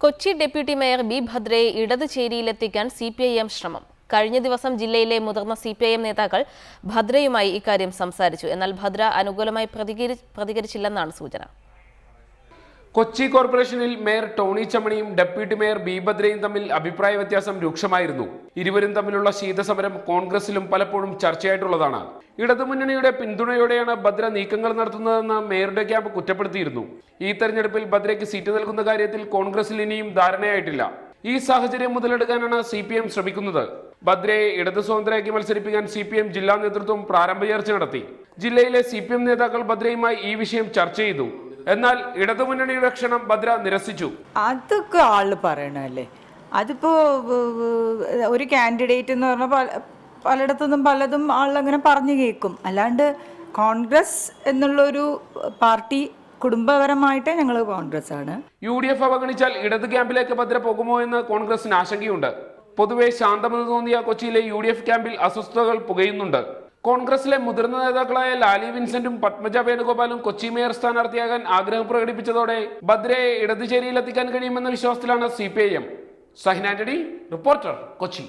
Kochi deputy mayor B ഭദ്രയെ ഇടത് ചേരിയിലെത്തിക്കാൻ CPIM ശ്രമം. കഴിഞ്ഞ ദിവസം ജില്ലയിലെ മുതിർന്ന സിപിഐഎം നേതാക്കൾ ഭദ്രയുമായി ഇക്കാര്യം സംസാരിച്ചു. എന്നാൽ ഭദ്ര അനുകൂലമായി പ്രതികരിച്ചില്ലെന്നാണ് സൂചന. കൊച്ചി കോർപ്പറേഷനിൽ മേയർ ടോണി ചമ്മണിയും ഡെപ്യൂട്ടി മേയർ ബി ഭദ്രയും തമ്മിൽ അഭിപ്രായ വ്യത്യാസം രൂക്ഷമായിരുന്നു. ഇരുവരും തമ്മിലുള്ള ശീതസമരം കോൺഗ്രസിലും പലപ്പോഴും ചർച്ചയായിട്ടുള്ളതാണ്. ഇടതുമുന്നണിയുടെ പിന്തുണയോടെയാണ് ഭദ്ര നീക്കങ്ങൾ നടത്തുന്നതെന്ന് മേയറുടെ ക്യാമ്പ് കുറ്റപ്പെടുത്തിയിരുന്നു. ഈ തെരഞ്ഞെടുപ്പിൽ ഭദ്രയ്ക്ക് സീറ്റ് നൽകുന്ന കാര്യത്തിൽ കോൺഗ്രസിൽ ഇനിയും ധാരണയായിട്ടില്ല. ഈ സാഹചര്യം മുതലെടുക്കാനാണ് സിപിഎം ശ്രമിക്കുന്നത്. ഭദ്രയെ ഇടത് സ്വതന്ത്രയാക്കി മത്സരിപ്പിക്കാൻ സിപിഎം ജില്ലാ നേതൃത്വം പ്രാരംഭ ചർച്ച നടത്തി. ജില്ലയിലെ സിപിഎം നേതാക്കൾ ഭദ്രയുമായി ഈ വിഷയം ചർച്ച ചെയ്തു. എന്നാൽ ഇടതുമുന്നണിയുടെ ക്ഷണം ഭദ്ര നിരസിച്ചു. അതൊക്കെ ആള് പറയണല്ലേ. അതിപ്പോ ഒരു കാൻഡിഡേറ്റ് എന്ന് പറഞ്ഞാൽ പലയിടത്തുനിന്നും പലതും ആളങ്ങനെ പറഞ്ഞു കേൾക്കും. അല്ലാണ്ട് കോൺഗ്രസ് എന്നുള്ളൊരു പാർട്ടി കുടുംബപരമായിട്ട് ഞങ്ങൾ കോൺഗ്രസ് ആണ്. UDF അവഗണിച്ചാൽ ഇടത് ക്യാമ്പിലേക്ക് ഭദ്ര പോകുമോ എന്ന് കോൺഗ്രസിന് ആശങ്കയുണ്ട്. പൊതുവെ ശാന്തമെന്ന് തോന്നിയ കൊച്ചിയിലെ UDF ക്യാമ്പിൽ അസ്വസ്ഥതകൾ പുകയുന്നുണ്ട്. കോൺഗ്രസിലെ മുതിർന്ന നേതാക്കളായ ലാലി വിൻസെന്റും പത്മജ വേണുഗോപാലും കൊച്ചി മേയർ സ്ഥാനാർത്ഥിയാകാൻ ആഗ്രഹം പ്രകടിപ്പിച്ചതോടെ ഭദ്രയെ ഇടതുചേരിയിലെത്തിക്കാൻ കഴിയുമെന്ന വിശ്വാസത്തിലാണ് സിപിഐഎം. സഹിൻ ആന്റണി, റിപ്പോർട്ടർ, കൊച്ചി.